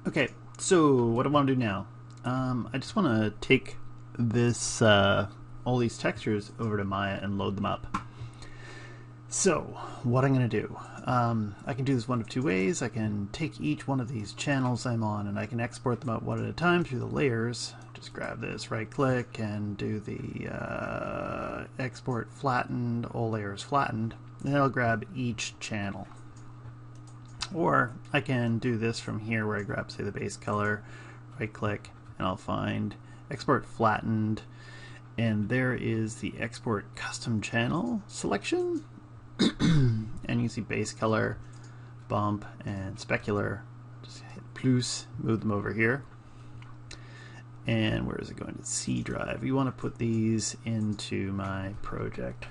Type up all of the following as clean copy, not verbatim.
Okay, so what I want to do now, I just want to take this all these textures over to Maya and load them up. So what I'm going to do, I can do this one of two ways. I can take each one of these channels I'm on and I can export them out one at a time through the layers. Just grab this, right click, and do the export flattened, all layers flattened, and I'll grab each channel. Or I can do this from here where I grab, say, the base color, right click, and I'll find export flattened, and there is the export custom channel selection. And you see base color, bump, and specular. Just hit plus, move them over here. And where is it going? To C drive. You want to put these into my project.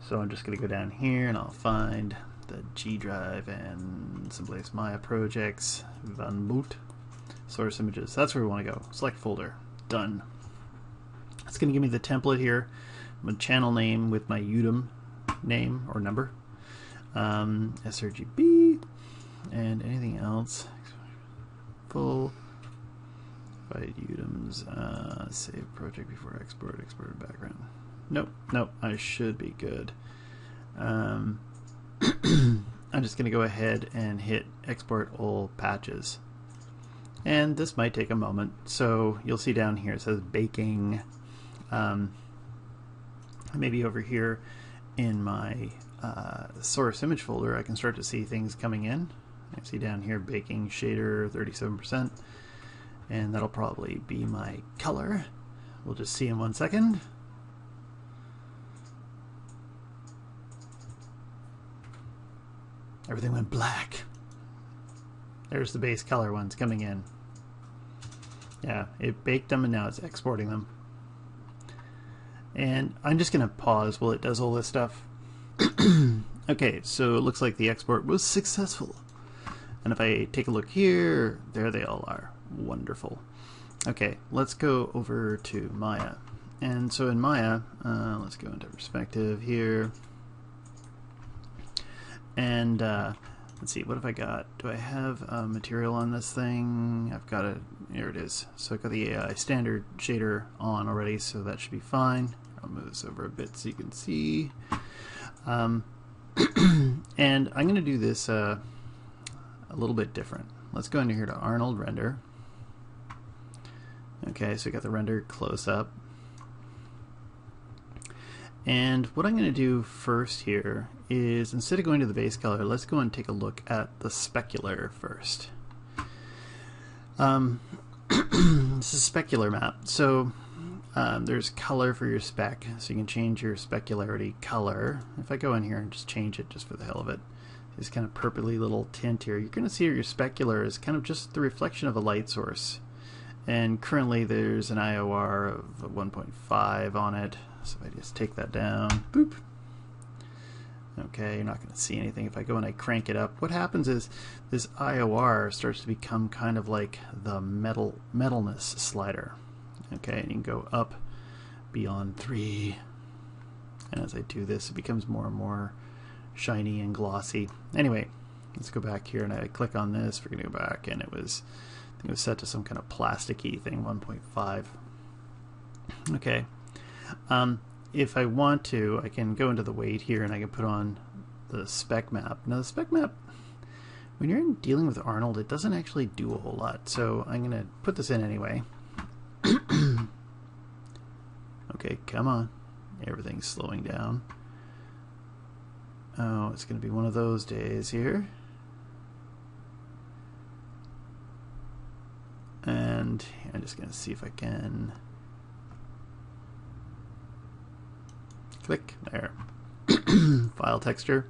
So I'm just going to go down here and I'll find the G drive and someplace Maya projects, Vanbot, source images. That's where we want to go. Select folder. Done. It's going to give me the template here. My channel name with my UDIM name or number, sRGB, and anything else. Full UDIMs. Save project before export. Exported background. Nope. I should be good. I'm just going to go ahead and hit export all patches. And this might take a moment. So you'll see down here it says baking. Maybe over here in my source image folder I can start to see things coming in. I see down here baking shader 37%. And that'll probably be my color. We'll just see in 1 second. Everything went black. There's the base color ones coming in. Yeah, it baked them and now it's exporting them. And I'm just going to pause while it does all this stuff. Okay, so it looks like the export was successful. And if I take a look here, there they all are. Wonderful. Okay, let's go over to Maya. And so in Maya, let's go into perspective here. And let's see, what have I got? Do I have material on this thing? I've got it. Here it is. So I've got the AI standard shader on already, so that should be fine. I'll move this over a bit so you can see. And I'm going to do this a little bit different. Let's go into here to Arnold Render. Okay, so we got the render close up. And what I'm going to do first here is, instead of going to the base color, let's go and take a look at the specular first. This is a specular map. So there's color for your spec, so you can change your specularity color. If I go in here and just change it just for the hell of it, this kind of purpley little tint here, you're going to see your specular is kind of just the reflection of a light source. And currently there's an IOR of 1.5 on it. So if I just take that down, boop. Okay, you're not going to see anything. If I go and I crank it up, what happens is this IOR starts to become kind of like the metalness slider. Okay, and you can go up beyond 3. And as I do this, it becomes more and more shiny and glossy. Anyway, let's go back here and I click on this. We're going to go back, and it was, I think it was set to some kind of plasticky thing, 1.5. Okay. If I want to, I can go into the weight here and I can put on the spec map. Now the spec map, when you're dealing with Arnold, it doesn't actually do a whole lot. So I'm going to put this in anyway. Okay, come on. Everything's slowing down. Oh, it's going to be one of those days here. And I'm just going to see if I can... Click there. File texture.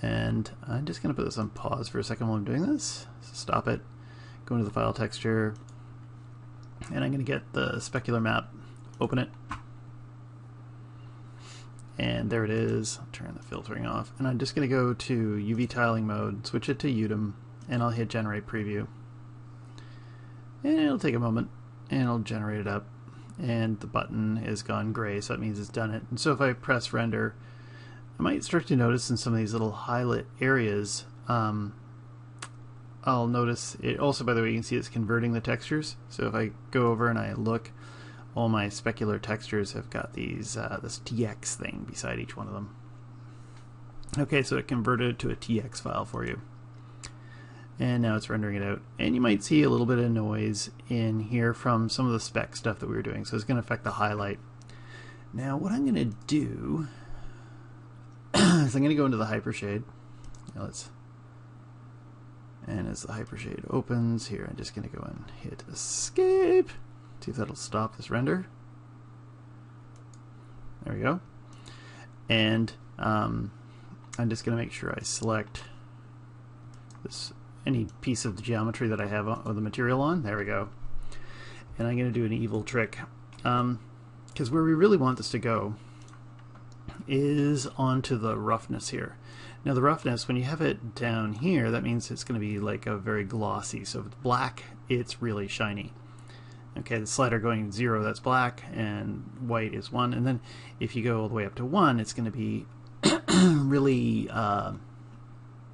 And I'm just going to put this on pause for a second while I'm doing this. So stop it. Go into the file texture. And I'm going to get the specular map. Open it. And there it is. I'll turn the filtering off. And I'm just going to go to UV tiling mode, switch it to UDIM, and I'll hit generate preview. And it'll take a moment, and it'll generate it up. And the button is gone gray, so that means it's done it. And so if I press render, I might start to notice in some of these little highlight areas I'll notice it also, by the way, you can see it's converting the textures. So if I go over and I look, all my specular textures have got these this TX thing beside each one of them. Okay, so it converted it to a TX file for you. And now it's rendering it out. And you might see a little bit of noise in here from some of the spec stuff that we were doing. So it's going to affect the highlight. Now what I'm going to do is I'm going to go into the hypershade. Now and as the hypershade opens here, I'm just going to go and hit escape. See if that'll stop this render. There we go. And I'm just going to make sure I select any piece of the geometry that I have the material on. There we go. And I'm going to do an evil trick. Because where we really want this to go is onto the roughness here. Now the roughness, when you have it down here, that means it's going to be like a very glossy. So if it's black, it's really shiny. Okay, the slider going 0, that's black, and white is 1. And then if you go all the way up to 1, it's going to be really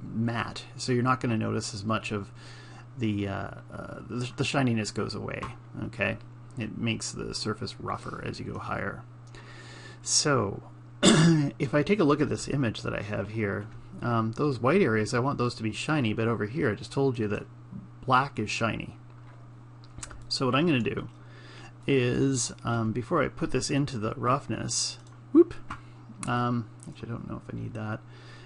matte. So you're not going to notice as much of the shininess goes away. Okay, it makes the surface rougher as you go higher. So if I take a look at this image that I have here, those white areas, I want those to be shiny, but over here I just told you that black is shiny. So what I'm going to do is, before I put this into the roughness, actually I don't know if I need that.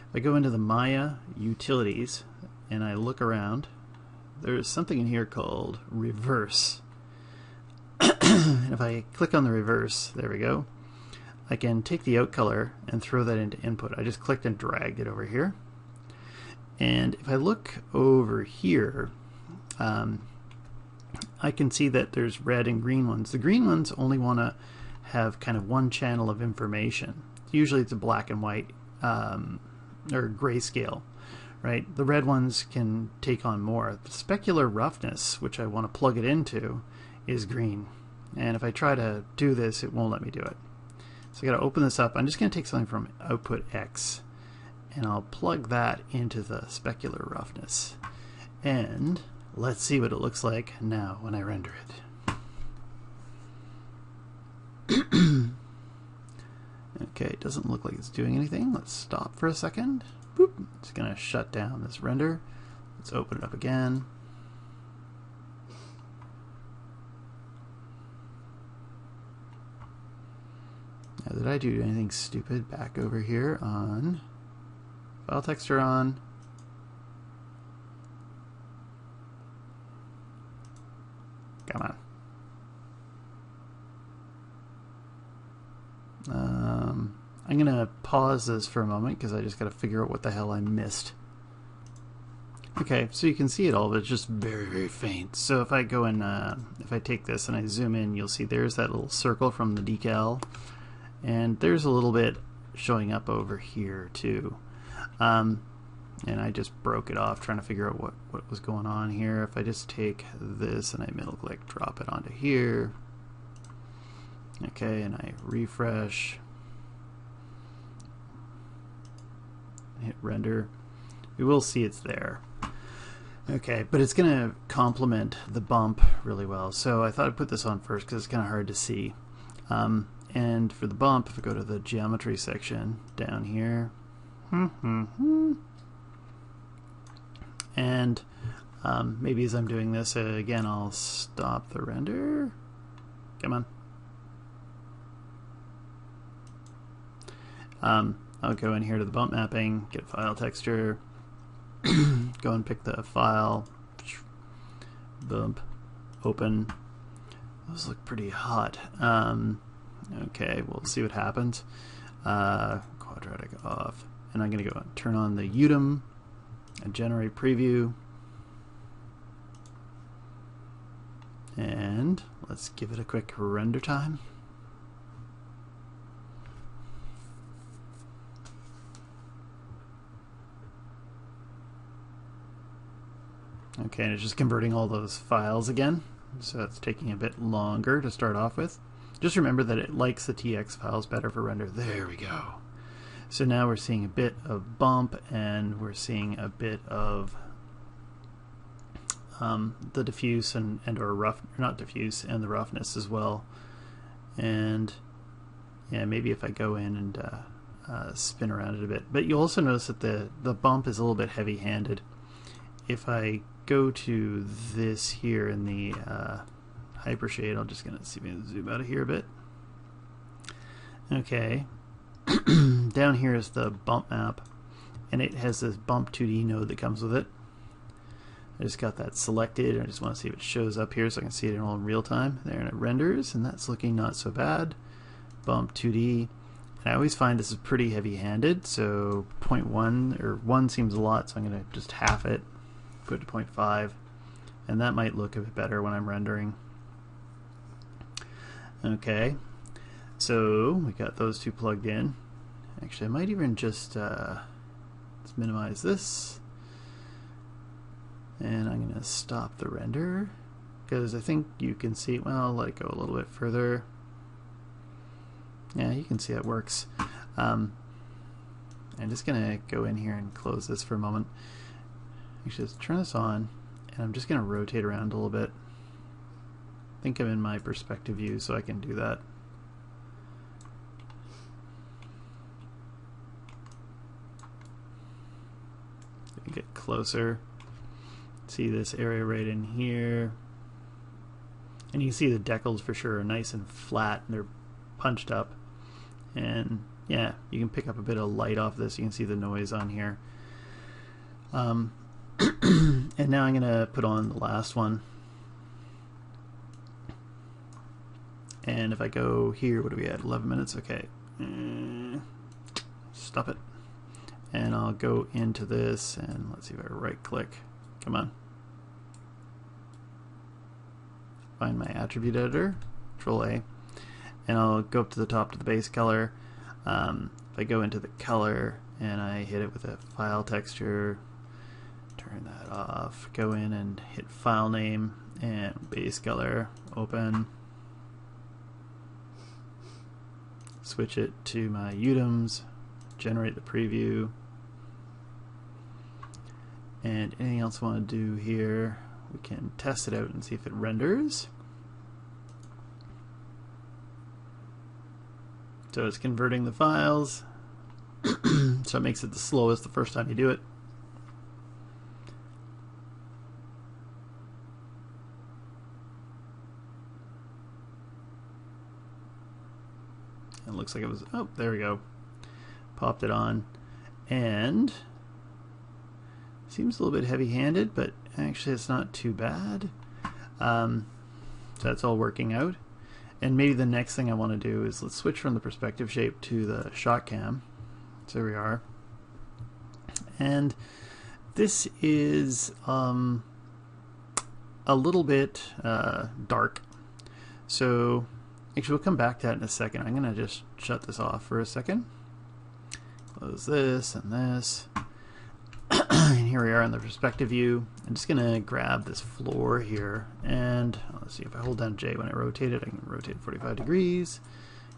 If I go into the Maya utilities and I look around, there's something in here called reverse. And if I click on the reverse, there we go, I can take the out color and throw that into input. I just clicked and dragged it over here. And if I look over here, I can see that there's red and green ones. The green ones only want to have kind of one channel of information. Usually it's a black and white or grayscale, right? The red ones can take on more. The specular roughness, which I want to plug it into, is green. And if I try to do this, it won't let me do it. So I got to open this up. I'm just going to take something from output X, and I'll plug that into the specular roughness. And let's see what it looks like now when I render it. Okay, it doesn't look like it's doing anything. Let's stop for a second. Boop. It's going to shut down this render. Let's open it up again. Now, did I do anything stupid? Back over here on file texture on. Come on. I'm going to pause this for a moment because I just got to figure out what the hell I missed. Okay, so you can see it all, but it's just very, very faint. So if I go in, if I take this and I zoom in, you'll see there's that little circle from the decal. And there's a little bit showing up over here too. And I just broke it off trying to figure out what was going on here. If I just take this and I middle click, drop it onto here. Okay, and I refresh. Hit render. We will see it's there. Okay, but it's going to complement the bump really well. So I thought I'd put this on first because it's kind of hard to see. And for the bump, if I go to the geometry section down here, and maybe as I'm doing this, again, I'll stop the render. Come on. I'll go in here to the bump mapping, get file texture, go and pick the file, bump, open. Those look pretty hot. Okay, we'll see what happens. Quadratic off. And I'm going to go and turn on the UDIM and generate preview. And let's give it a quick render time. Okay, and it's just converting all those files again. So that's taking a bit longer to start off with. Just remember that it likes the TX files better for render. There we go. So now we're seeing a bit of bump and we're seeing a bit of the diffuse and or rough, not diffuse, and the roughness as well. And yeah, maybe if I go in and spin around it a bit. But you'll also notice that the bump is a little bit heavy-handed. If I go to this here in the hypershade, I'm just going to see if I can zoom out of here a bit. Okay, down here is the bump map, and it has this bump 2D node that comes with it. I just got that selected. I just want to see if it shows up here so I can see it in all in real time. There, and it renders, and that's looking not so bad. Bump 2D. And I always find this is pretty heavy-handed, so 0.1 or 1 seems a lot, so I'm going to just half it, put it to 0.5, and that might look a bit better when I'm rendering. Okay, so we got those two plugged in. Actually, I might even just let's minimize this, and I'm going to stop the render because I think you can see. Well, I'll let it go a little bit further. Yeah, you can see it works. I'm just going to go in here and close this for a moment. Actually, let's turn this on, and I'm just going to rotate around a little bit. I think I'm in my perspective view, so I can do that. Get closer. See this area right in here. And you can see the decals for sure are nice and flat, and they're punched up. And yeah, you can pick up a bit of light off this. You can see the noise on here. And now I'm going to put on the last one. And if I go here, what are we at? 11 minutes? Okay. Stop it. And I'll go into this, and let's see if I right click. Come on. Find my attribute editor, Control A. And I'll go up to the top to the base color. If I go into the color and I hit it with a file texture, turn that off, go in and hit file name and base color, open, switch it to my UDIMs, generate the preview, and anything else I want to do here, we can test it out and see if it renders. So it's converting the files, so it makes it the slowest the first time you do it. It looks like it was, oh, there we go. Popped it on, and seems a little bit heavy-handed, but actually it's not too bad. So that's all working out. And maybe the next thing I want to do is let's switch from the perspective shape to the shot cam. So there we are. And this is a little bit dark. So actually we'll come back to that in a second. I'm going to just shut this off for a second. Close this and this. And here we are in the perspective view. I'm just going to grab this floor here, and let's see, if I hold down J when I rotate it, I can rotate 45 degrees.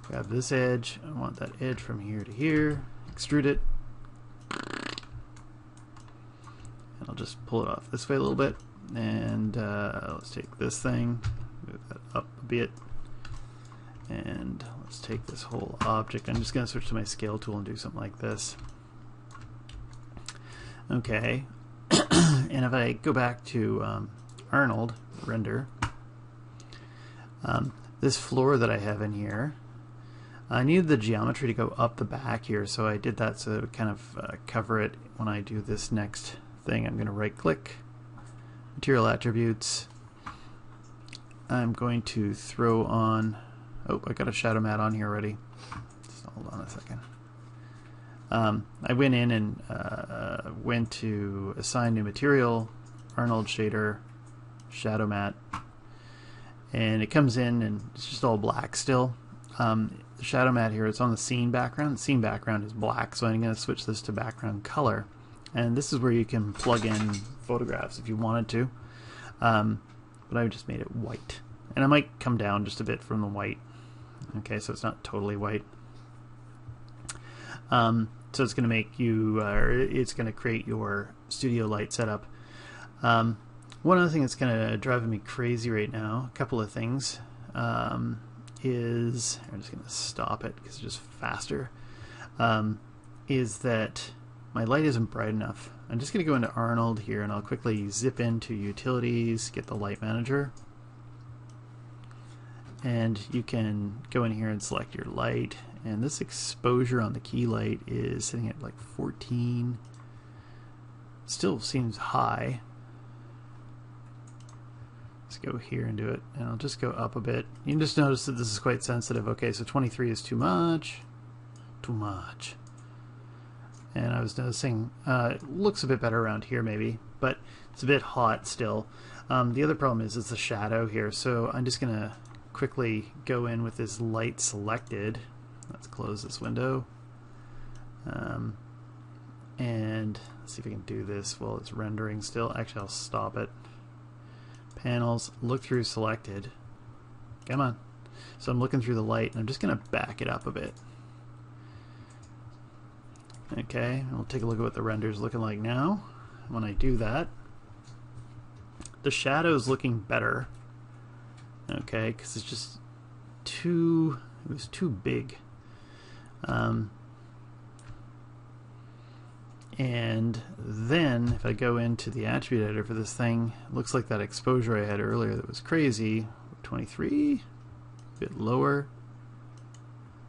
Grab this edge. I want that edge from here to here. Extrude it. And I'll just pull it off this way a little bit. And let's take this thing, move that up a bit. And let's take this whole object. I'm just going to switch to my scale tool and do something like this. Okay, and if I go back to Arnold, render, this floor that I have in here, I needed the geometry to go up the back here, so I did that so it would kind of cover it when I do this next thing. I'm going to right click, material attributes. I'm going to throw on, oh, I got a shadow mat on here already. Just hold on a second. I went in and went to assign new material, Arnold shader, shadow mat, and it comes in and it's just all black still. The shadow mat here, it's on the scene background. The scene background is black, so I'm going to switch this to background color. And this is where you can plug in photographs if you wanted to, but I just made it white. And I might come down just a bit from the white. Okay, so it's not totally white. So it's going to make you, it's going to create your studio light setup. One One other thing that's kind of driving me crazy right now, a couple of things, is, I'm just going to stop it because it's just faster, is that my light isn't bright enough. I'm just going to go into Arnold here and I'll quickly zip into Utilities, get the Light Manager, and you can go in here and select your light, and this exposure on the key light is sitting at like 14. Still seems high. Let's go here and do it, and I'll just go up a bit. You can just notice that this is quite sensitive. Okay, so 23 is too much. Too much. And I was noticing it looks a bit better around here maybe, but it's a bit hot still. The other problem is the shadow here, so I'm just gonna quickly go in with this light selected. Let's close this window, and let's see if I can do this while it's rendering still. Actually, I'll stop it. Panels, look through selected. Come on. So I'm looking through the light, and I'm just gonna back it up a bit. Okay, we'll take a look at what the render is looking like now. When I do that, the shadow is looking better. Okay, because it's just too, it was too big. And then if I go into the attribute editor for this thing, it looks like that exposure I had earlier that was crazy, 23, a bit lower.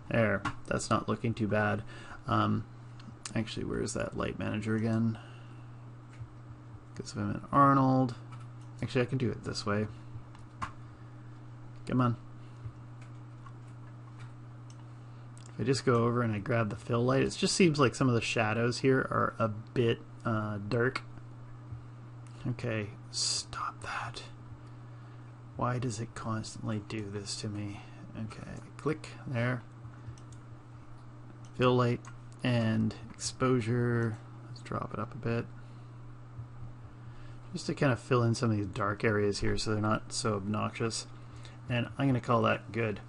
There, that's not looking too bad. Actually, where's that light manager again? Because if I'm in Arnold, actually I can do it this way. Come on. If I just go over and I grab the fill light, it just seems like some of the shadows here are a bit dark. Okay, stop that. Why does it constantly do this to me? Okay, click there. Fill light and exposure. Let's drop it up a bit. Just to kind of fill in some of these dark areas here so they're not so obnoxious. And I'm going to call that good.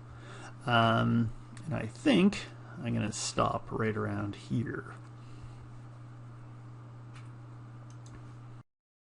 And I think I'm going to stop right around here.